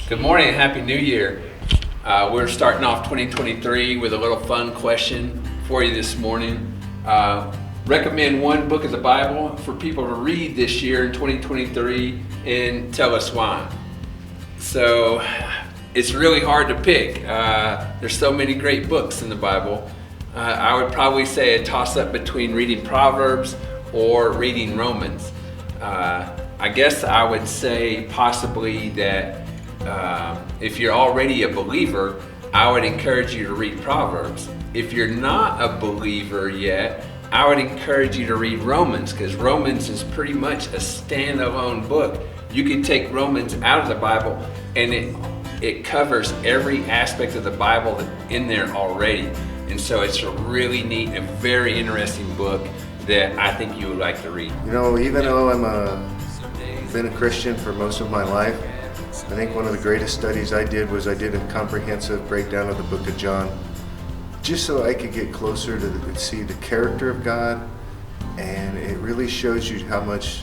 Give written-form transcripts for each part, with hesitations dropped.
Good morning and Happy New Year. We're starting off 2023 with a little fun question for you this morning. Recommend one book of the Bible for people to read this year in 2023 and tell us why. So it's really hard to pick. There's so many great books in the Bible. I would probably say a toss-up between reading Proverbs or reading Romans. I guess I would say possibly that if you're already a believer, I would encourage you to read Proverbs. If you're not a believer yet, I would encourage you to read Romans, because Romans is pretty much a standalone book. You can take Romans out of the Bible and it covers every aspect of the Bible in there already. And so it's a really neat and very interesting book that I think you would like to read. You know, even though been a Christian for most of my life, I think one of the greatest studies I did was I did a comprehensive breakdown of the book of John, just so I could get closer to see the character of God, and it really shows you how much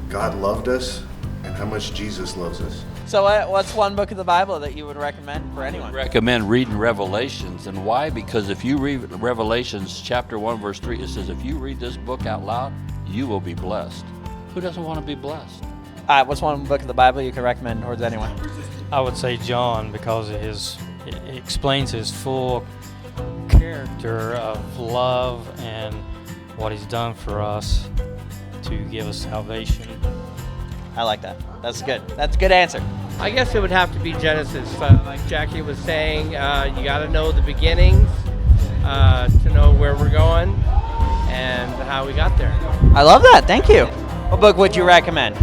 God loved us and how much Jesus loves us. So what's one book of the Bible that you would recommend for anyone? I recommend reading Revelations. And why? Because if you read Revelations chapter 1 verse 3, it says if you read this book out loud, you will be blessed. Who doesn't want to be blessed? What's one book of the Bible you can recommend towards anyone? I would say John, because it explains his full character of love and what he's done for us to give us salvation. I like that. That's good. That's a good answer. I guess it would have to be Genesis. Like Jackie was saying, you got to know the beginnings to know where we're going and how we got there. I love that. Thank you. What book would you recommend?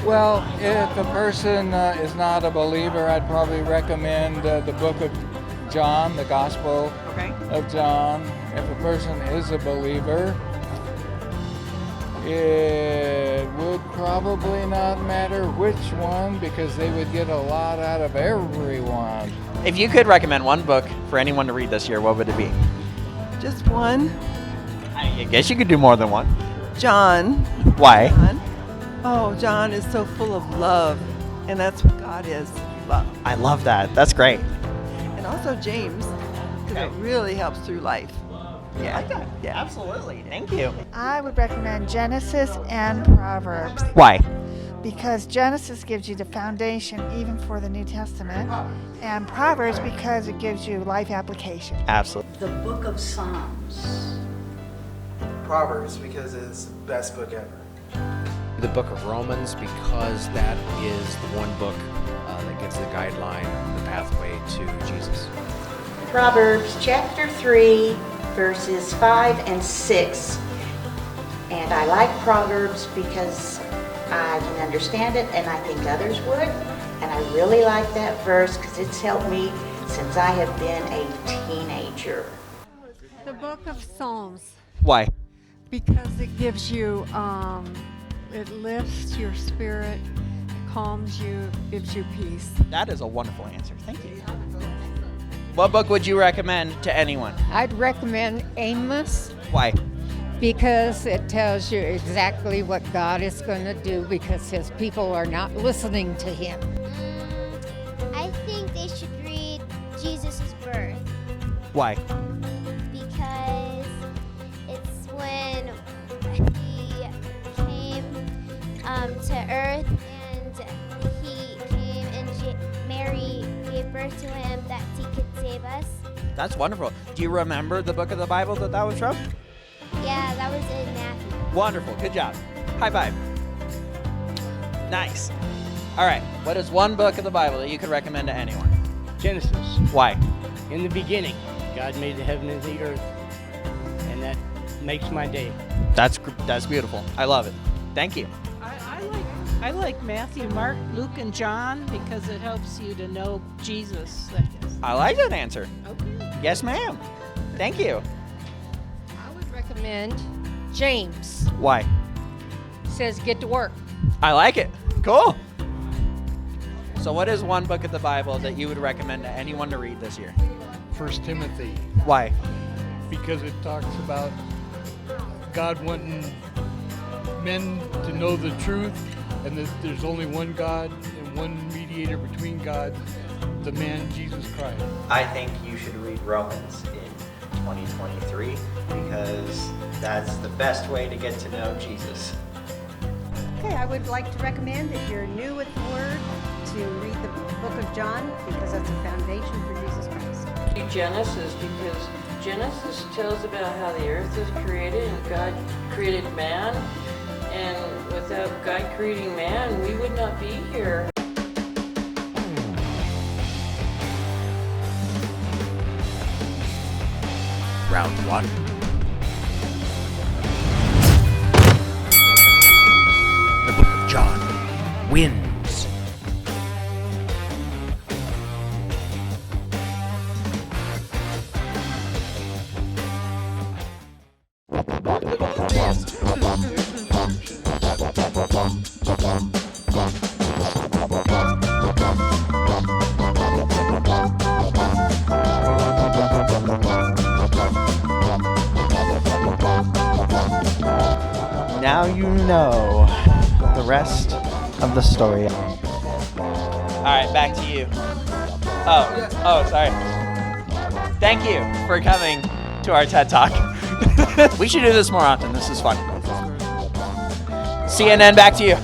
Well, if a person is not a believer, I'd probably recommend the book of John, the Gospel of John. If a person is a believer, it would probably not matter which one, because they would get a lot out of everyone. If you could recommend one book for anyone to read this year, what would it be? Just one. I guess you could do more than one. John. Why? John. Oh, John is so full of love, and that's what God is, love. I love that. That's great. And also James, because it really helps through life. Yeah. I like that. Yeah. Absolutely. Thank you. I would recommend Genesis and Proverbs. Why? Because Genesis gives you the foundation even for the New Testament, and Proverbs because it gives you life application. Absolutely. The book of Psalms. Proverbs, because it's the best book ever. The book of Romans, because that is the one book that gives the guideline, the pathway to Jesus. Proverbs chapter 3, verses 5 and 6. And I like Proverbs because I can understand it, and I think others would. And I really like that verse because it's helped me since I have been a teenager. The book of Psalms. Why? Because it gives you, it lifts your spirit, calms you, gives you peace. That is a wonderful answer. Thank you. What book would you recommend to anyone? I'd recommend Amos. Why? Because it tells you exactly what God is going to do, because his people are not listening to him. I think they should read Jesus' birth. Why? Because it's when he came to earth, and he came and Mary gave birth to him that he could save us. That's wonderful. Do you remember the book of the Bible that was from? Yeah, that was in Matthew. Wonderful. Good job. High five. Nice. All right. What is one book of the Bible that you could recommend to anyone? Genesis. Why? In the beginning, God made the heaven and the earth, and that makes my day. That's beautiful. I love it. Thank you. I like Matthew, Mark, Luke, and John because it helps you to know Jesus, I guess. I like that answer. Okay. Yes, ma'am. Thank you. I would recommend James. Why? It says get to work. I like it. Cool. So what is one book of the Bible that you would recommend to anyone to read this year? 1 Timothy. Why? Because it talks about God wanting men to know the truth, and that there's only one God and one mediator mediator between God, the man Jesus Christ. I think you should read Romans in 2023 because that's the best way to get to know Jesus. Okay, I would like to recommend if you're new with the Word to read the book of John because that's a foundation for Jesus Christ. Genesis, because Genesis tells about how the earth was created and God created man, and without God creating man, we would not be here. Round 1. The Book of John wins. Now you know the rest of the story. All right, back to you. Oh, sorry. Thank you for coming to our TED Talk. We should do this more often. This is fun. CNN, back to you.